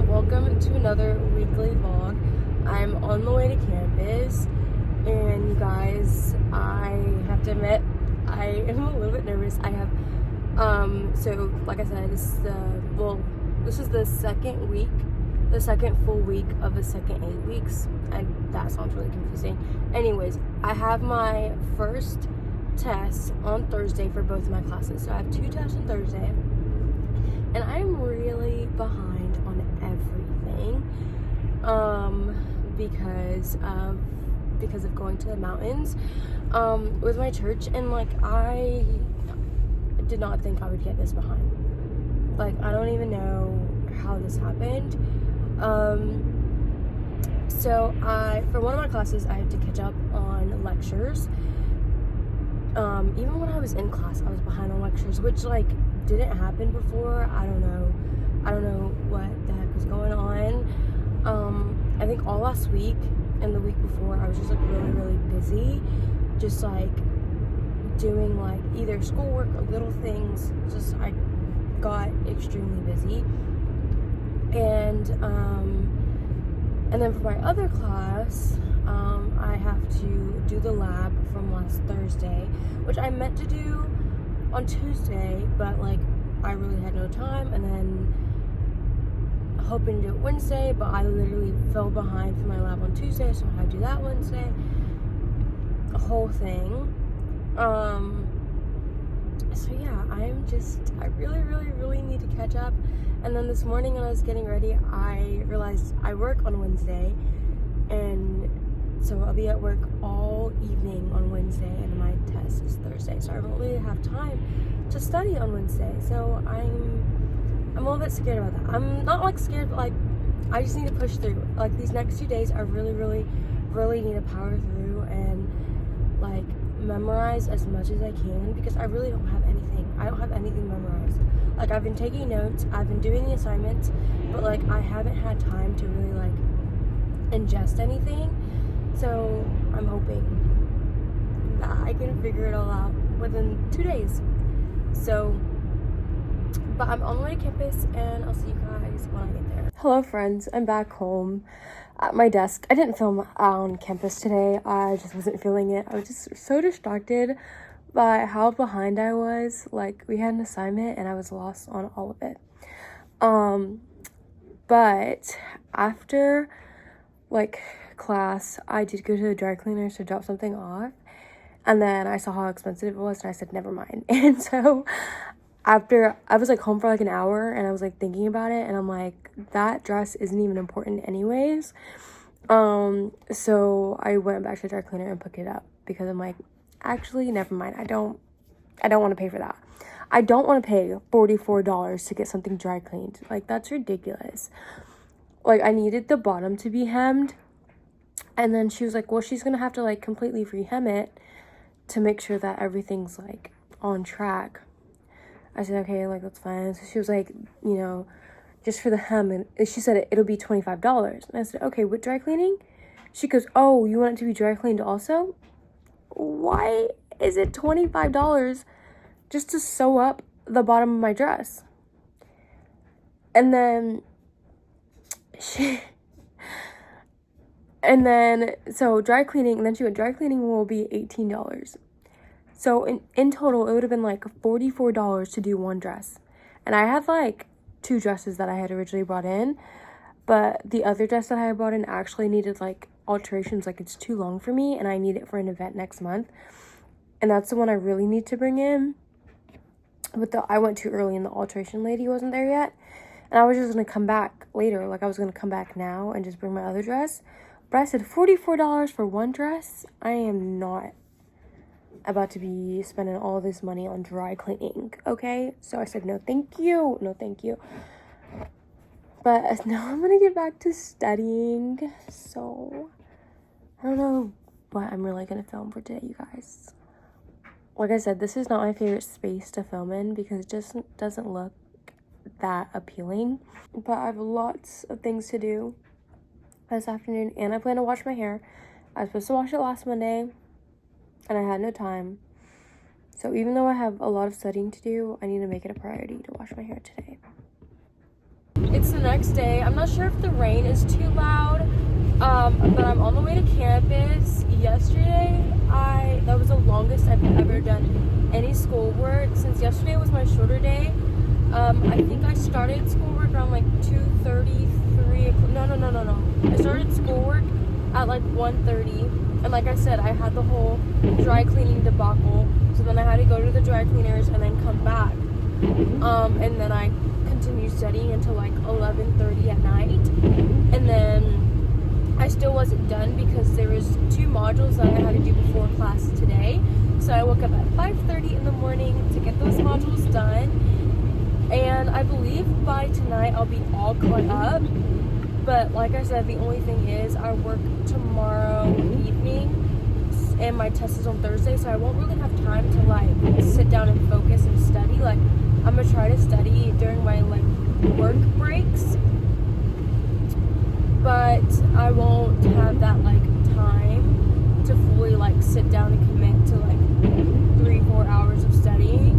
welcome to another weekly vlog. I'm on the way to campus, and you guys, I have to admit, I am a little bit nervous. I have, so like I said, this is the second full week of the second 8 weeks, and that sounds really confusing. Anyways, I have my first test on Thursday for both of my classes. So I have 2 tests on Thursday, and I'm really behind on everything because of going to the mountains with my church, and like I did not think I would get this behind. Like, I don't even know how this happened. So for one of my classes, I had to catch up on lectures. Even when I was in class, I was behind on lectures, which like didn't happen before. I don't know what the heck was going on. I think all last week and the week before, I was just like really busy, just like doing like either schoolwork or little things. Just I got extremely busy, and then for my other class, I have to do the lab from last Thursday, which I meant to do on Tuesday, but like I really had no time, and then hoping to do it Wednesday, but I literally fell behind for my lab on Tuesday, so I had to do that Wednesday. The whole thing. So yeah, I really need to catch up. And then this morning when I was getting ready, I realized I work on Wednesday, and so I'll be at work all evening on Wednesday, and my test is Thursday, so I don't really have time to study on Wednesday. So I'm a little bit scared about that. I'm not like scared, but like I just need to push through. Like these next 2 days, I really need to power through and like memorize as much as I can, because I really don't have anything. I don't have anything memorized. Like, I've been taking notes, I've been doing the assignments, but like I haven't had time to really like ingest anything. So I'm hoping that I can figure it all out within 2 days. So, but I'm on the way to campus, and I'll see you guys when I get there. Hello friends, I'm back home at my desk. I didn't film on campus today. I just wasn't feeling it. I was just so distracted by how behind I was. Like, we had an assignment and I was lost on all of it. But after like class, I did go to the dry cleaners to drop something off, and then I saw how expensive it was, and I said never mind. And so after, I was like home for like an hour, and I was like thinking about it, and I'm like, that dress isn't even important anyways. So I went back to the dry cleaner and picked it up, because I'm like, actually never mind, I don't want to pay for that. I don't want to pay $44 to get something dry cleaned. Like, that's ridiculous. Like, I needed the bottom to be hemmed, and then she was like, well, she's gonna have to like completely rehem it to make sure that everything's like on track. I said, okay, like, that's fine. So she was like, you know, just for the hem, and she said it'll be $25. And I said, okay, with dry cleaning? She goes, oh, you want it to be dry cleaned also? Why is it $25 just to sew up the bottom of my dress? And then so dry cleaning, and then she went, dry cleaning will be $18. So in total, it would have been like $44 to do one dress. And I had like 2 dresses that I had originally brought in, but the other dress that I had brought in actually needed like alterations. Like, it's too long for me, and I need it for an event next month, and that's the one I really need to bring in. But I went too early, and the alteration lady wasn't there yet, and I was just gonna come back later. Like, I was gonna come back now and just bring my other dress, but I said $44 for one dress. I am not about to be spending all this money on dry cleaning, okay? So I said, no thank you. But now I'm gonna get back to studying, so I don't know what I'm really gonna film for today, you guys. Like I said, this is not my favorite space to film in, because it just doesn't look that appealing, but I have lots of things to do this afternoon, and I plan to wash my hair. I was supposed to wash it last Monday, and I had no time. So even though I have a lot of studying to do, I need to make it a priority to wash my hair today. It's the next day. I'm not sure if the rain is too loud, but I'm on the way to campus. Yesterday, that was the longest I've ever done any schoolwork. Since yesterday was my shorter day, I think I started schoolwork around like 2:33. No. I started schoolwork at like 1:30, and like I said, I had the whole dry cleaning debacle. So then I had to go to the dry cleaners and then come back, and then I continued studying until like 11:30 at night, and then I still wasn't done because there was 2 modules that I had to do before class today. So I woke up at 5:30 in the morning to get those modules done, and I believe by tonight I'll be all caught up. But like I said, the only thing is I work tomorrow evening and my test is on Thursday, so I won't really have time to like sit down and focus and study. Like, I'm gonna try to study during my like work breaks, but I won't have that like time to fully like sit down and commit to like 3-4 hours of studying.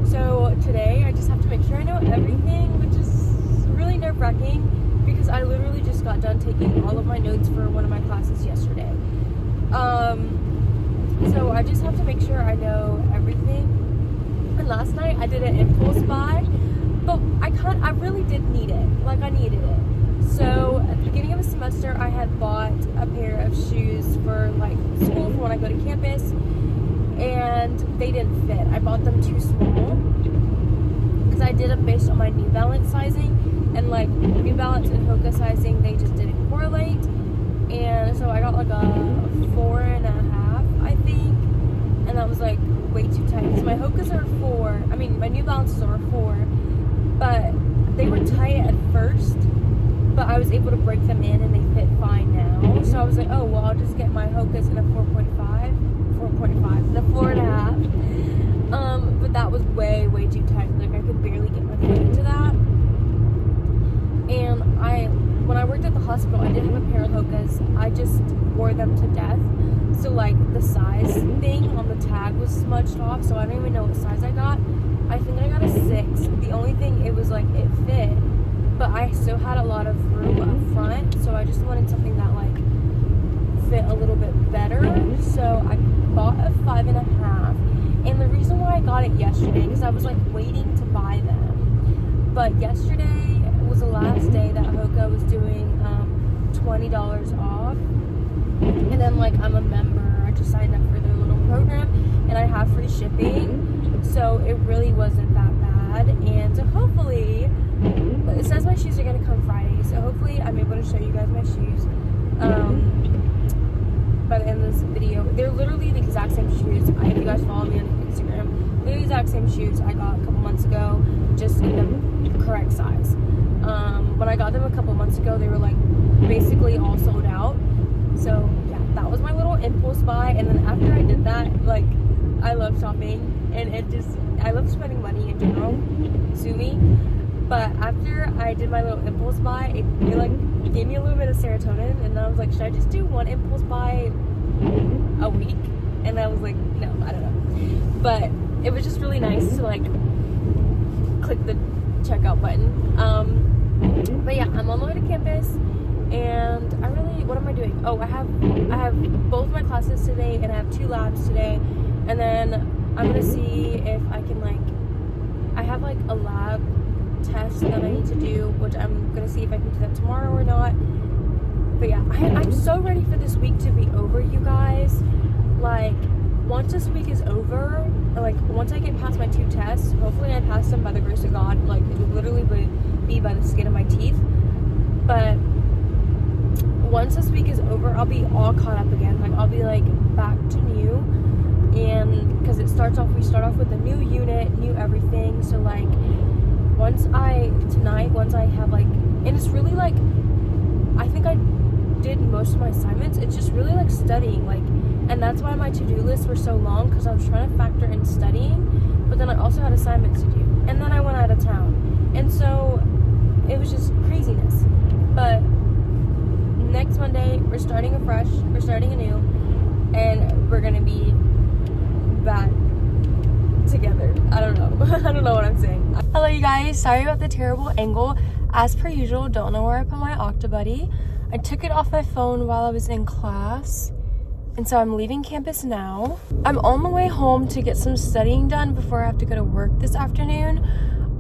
So today I just have to make sure I know everything, which is really nerve-wracking because I literally just got done taking all of my notes for one of my classes yesterday. So I just have to make sure I know everything. And last night I did an impulse buy, but I really did need it. Like, I needed it. So at the beginning of the semester, I had bought a pair of shoes for like school for when I go to campus, and they didn't fit. I bought them too small because I did them based on my New Balance sizing, and like New Balance and Hoka sizing, they just didn't correlate. And so I got like a 4.5, I think, and that was like way too tight. So my Hokas are 4. I mean, my New Balances are 4, but they were tight at first. But I was able to break them in and they fit fine now. So I was like, oh, well, I'll just get my Hokas in a 4.5, and a 4.5. But that was way too tight. Like, I could barely get my foot into that. And when I worked at the hospital, I did have a pair of Hokas. I just wore them to death. So, like, the size thing on the tag was smudged off, so I don't even know what size I got. I think I got a 6. The only thing, it was like, it fit, but I still had a lot of room up front, so I just wanted something that like fit a little bit better. So I bought a 5.5, and the reason why I got it yesterday, because I was like waiting to buy them, but yesterday was the last day that Hoka was doing $20 off, and then like I'm a member, I just signed up for their little program, and I have free shipping, so it really wasn't that bad. And so hopefully, it says my shoes are going to come Friday, so hopefully I'm able to show you guys my shoes by the end of this video. They're literally the exact same shoes. If you guys follow me on Instagram, they're the exact same shoes I got a couple months ago, just in the correct size. When I got them a couple months ago, they were like basically all sold out. So yeah, that was my little impulse buy. And then after I did that, like, I love shopping, and I love spending money in general. Sue me. But after I did my little impulse buy, it like gave me a little bit of serotonin, and I was like, should I just do one impulse buy a week? And I was like, no, I don't know. But it was just really nice to like click the checkout button. But yeah, I'm on the way to campus, and what am I doing? Oh, I have both my classes today, and I have 2 labs today, and then I'm gonna see if I can I have like a lab test that I need to do, which I'm gonna see if I can do that tomorrow or not. But yeah, I'm so ready for this week to be over, you guys. Like, once this week is over, like once I get past my 2 tests, hopefully I pass them by the grace of God. Like, it will literally be by the skin of my teeth. But once this week is over, I'll be all caught up again. Like, I'll be like back to new, and because we start off with a new unit, new everything. So like, once I have like, and it's really like, I think I did most of my assignments. It's just really like studying, like, and that's why my to-do lists were so long, because I was trying to factor in studying, but then I also had assignments to do, and then I went out of town, and so it was just craziness. But next Monday, we're starting afresh, we're starting anew, and we're gonna be back together. I don't know. I don't know what I'm saying. Hello, you guys. Sorry about the terrible angle. As per usual, don't know where I put my Octobuddy. I took it off my phone while I was in class, and so I'm leaving campus now. I'm on the way home to get some studying done before I have to go to work this afternoon.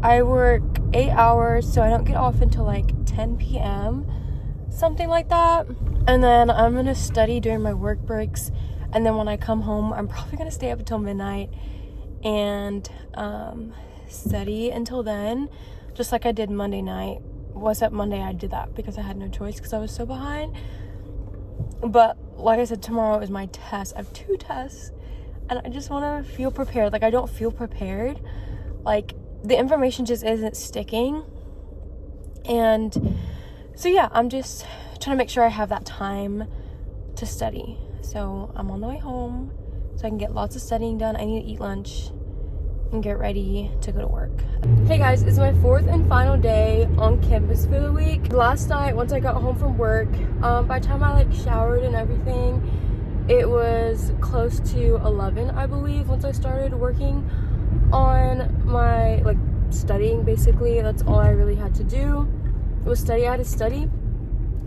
I work 8 hours, so I don't get off until like 10 p.m., something like that. And then I'm gonna study during my work breaks, and then when I come home, I'm probably gonna stay up until midnight and study until then, just like I did Monday night. Was that Monday? I did that because I had no choice because I was so behind. But like I said, tomorrow is my test. I have 2 tests, and I just want to feel prepared. Like, I don't feel prepared. Like, the information just isn't sticking. And so yeah, I'm just trying to make sure I have that time to study. So I'm on the way home so I can get lots of studying done. I need to eat lunch and get ready to go to work. Hey guys, it's my 4th and final day on campus for the week. Last night, once I got home from work, by the time I like showered and everything, it was close to 11, I believe, once I started working on my like studying. Basically, that's all I really had to do was study. I had to study,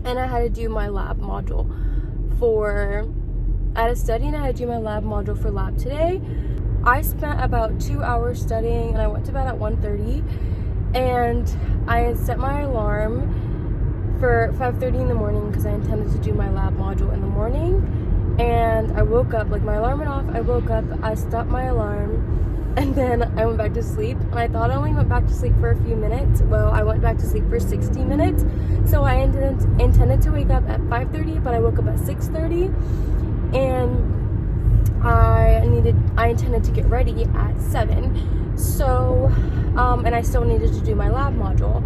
and I had to do my lab module for lab today. I spent about 2 hours studying, and I went to bed at 1:30, and I had set my alarm for 5:30 in the morning because I intended to do my lab module in the morning. And I woke up, like my alarm went off, I woke up, I stopped my alarm, and then I went back to sleep. And I thought I only went back to sleep for a few minutes. Well, I went back to sleep for 60 minutes. So I intended to wake up at 5:30, but I woke up at 6:30, and I intended to get ready at 7. So, and I still needed to do my lab module.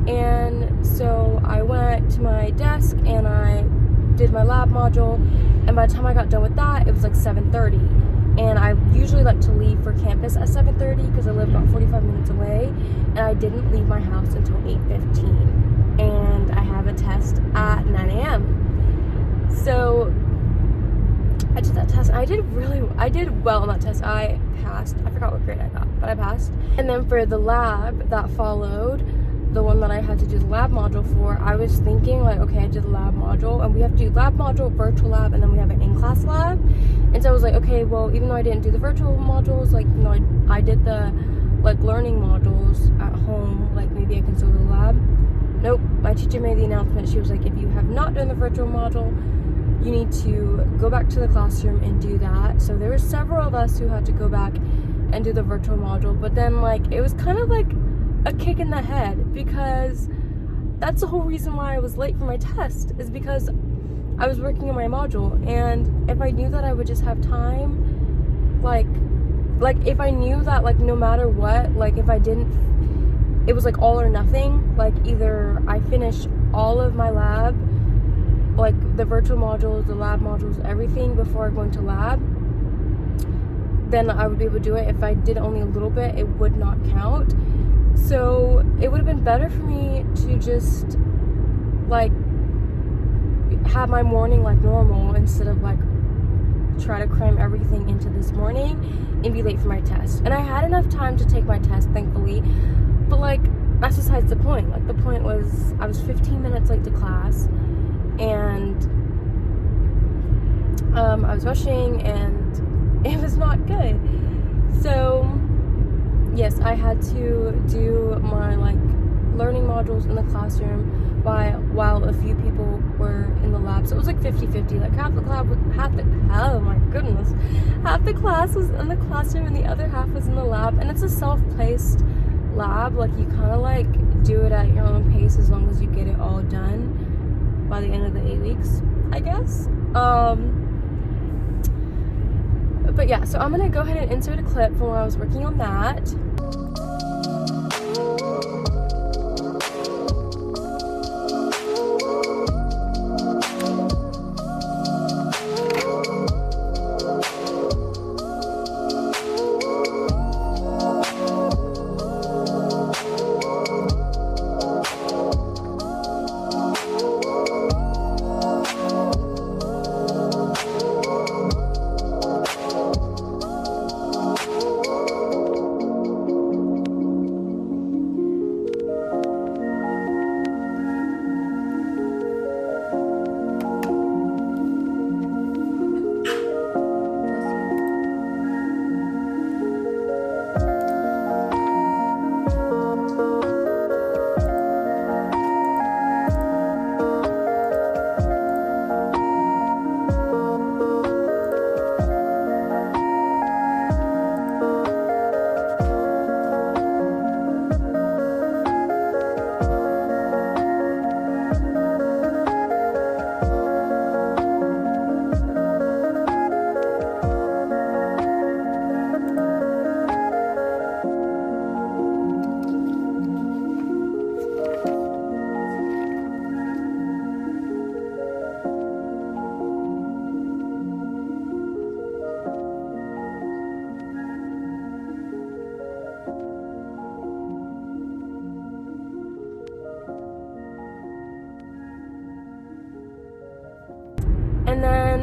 And so I went to my desk and I did my lab module. And by the time I got done with that, it was like 7:30. And I usually like to leave for campus at 7:30 because I live about 45 minutes away. And I didn't leave my house until 8:15. And I have a test at 9 a.m. So I did that test. I did well on that test. I passed. I forgot what grade I got, but I passed. And then for the lab that followed, the one that I had to do the lab module for, I was thinking like, okay, I did the lab module, and we have to do lab module, virtual lab, and then we have an in-class lab. And so I was like, okay, well, even though I didn't do the virtual modules, like, you know, I did the like learning modules at home, like maybe I can still do the lab. Nope. My teacher made the announcement. She was like, if you have not done the virtual module, you need to go back to the classroom and do that. So there were several of us who had to go back and do the virtual module, but then like it was kind of like a kick in the head, because that's the whole reason why I was late for my test, is because I was working on my module. And if I knew that I would just have time, like if I knew that like no matter what, like if I didn't, it was like all or nothing, like either I finish all of my lab, like the virtual modules, the lab modules, everything before going to lab, then I would be able to do it. If I did only a little bit, it would not count. So it would have been better for me to just like have my morning like normal, instead of like try to cram everything into this morning and be late for my test. And I had enough time to take my test, thankfully, but like that's besides the point. Like the point was I was 15 minutes late to class, and I was rushing, and it was not good. So yes, I had to do my like learning modules in the classroom while a few people were in the lab. So it was like 50-50. Like half the class was in the classroom and the other half was in the lab. And it's a self-paced lab. Like you kind of like do it at your own pace as long as you get it all done by the end of the 8 weeks, I guess. But yeah, so I'm gonna go ahead and insert a clip from when I was working on that.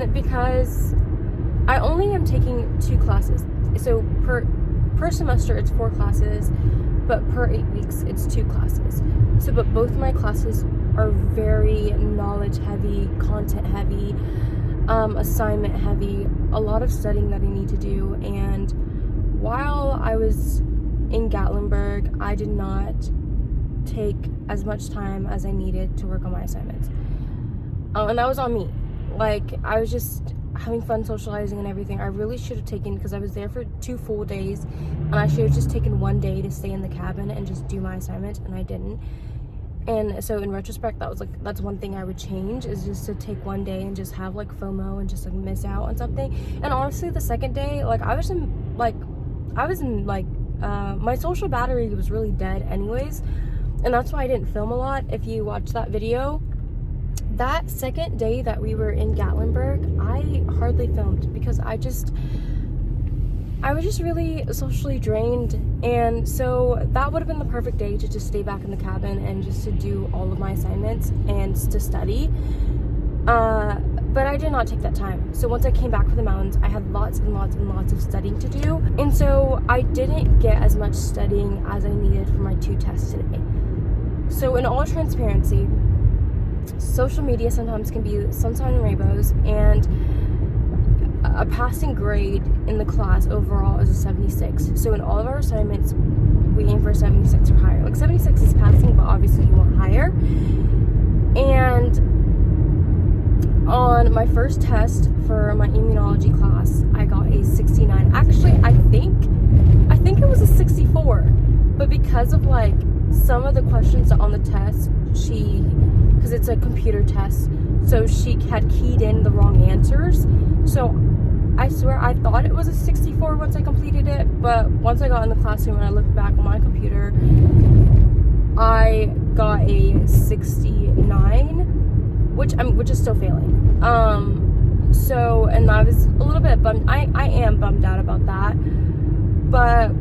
And because I only am taking 2 classes, so per semester it's 4 classes, but per 8 weeks it's 2 classes. So, but both my classes are very knowledge heavy, content heavy, assignment heavy, a lot of studying that I need to do. And while I was in Gatlinburg, I did not take as much time as I needed to work on my assignments. And that was on me. Like, I was just having fun socializing and everything. I really should have taken, because I was there for 2 full days, and I should have just taken 1 day to stay in the cabin and just do my assignment, and I didn't. And so in retrospect, that's one thing I would change, is just to take 1 day and just have like FOMO and just like miss out on something. And honestly, the second day, like I was in my social battery was really dead anyways, and that's why I didn't film a lot. If you watch that video, that second day that we were in Gatlinburg, I hardly filmed because I was just really socially drained. And so that would have been the perfect day to just stay back in the cabin and just to do all of my assignments and to study. But I did not take that time. So once I came back from the mountains, I had lots and lots and lots of studying to do. And so I didn't get as much studying as I needed for my 2 tests today. So in all transparency, social media sometimes can be sunshine and rainbows, and a passing grade in the class overall is a 76. So in all of our assignments, we aim for a 76 or higher. Like 76 is passing, but obviously you want higher. And on my first test for my immunology class, I got a 69. Actually, I think it was a 64, but because of like some of the questions on the test, because it's a computer test, so she had keyed in the wrong answers. So I swear I thought it was a 64 once I completed it, but once I got in the classroom and I looked back on my computer, I got a 69, which is still failing. So, and I was a little bit bummed. I am bummed out about that, but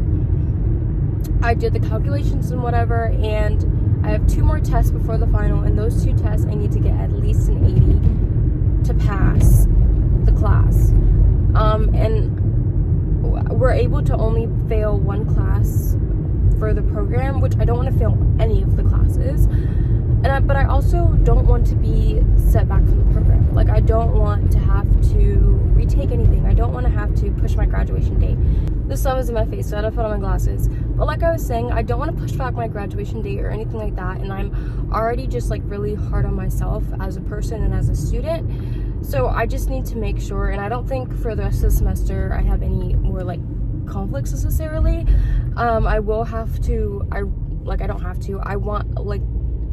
I did the calculations and whatever, and I have 2 more tests before the final, and those 2 tests I need to get at least an 80 to pass the class. And we're able to only fail 1 class for the program, which I don't want to fail any of the classes. But I also don't want to be set back from the program. Like, I don't want to have to retake anything. I don't want to have to push my graduation date. The sun is in my face, so I had to put on my glasses. But like I was saying, I don't want to push back my graduation date or anything like that. And I'm already just like really hard on myself as a person and as a student. So I just need to make sure, and I don't think for the rest of the semester I have any more like conflicts necessarily. I want, like,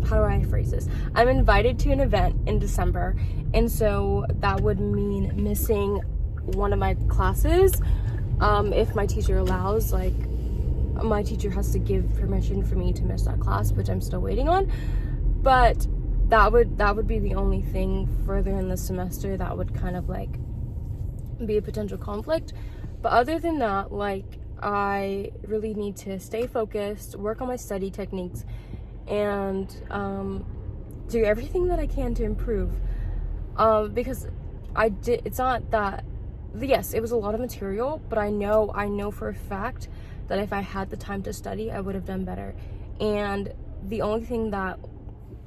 how do I phrase this? I'm invited to an event in December, and so that would mean missing one of my classes. If my teacher allows, like, my teacher has to give permission for me to miss that class, which I'm still waiting on. But that would be the only thing further in the semester that would kind of like be a potential conflict. But other than that, like, I really need to stay focused, work on my study techniques, and do everything that I can to improve. Because it's not that, yes, it was a lot of material, but I know for a fact that if I had the time to study, I would have done better. And the only thing that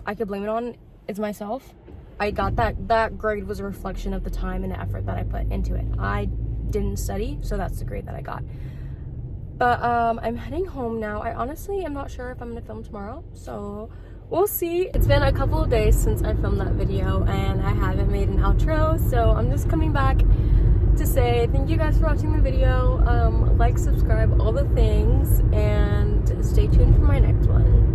I could blame it on is myself. I got that grade was a reflection of the time and the effort that I put into it. I didn't study, so that's the grade that I got. But I'm heading home now. I honestly am not sure if I'm gonna film tomorrow, so we'll see. It's been a couple of days since I filmed that video, and I haven't made an outro, so I'm just coming back to say thank you guys for watching the video. Like, subscribe, all the things, and stay tuned for my next one.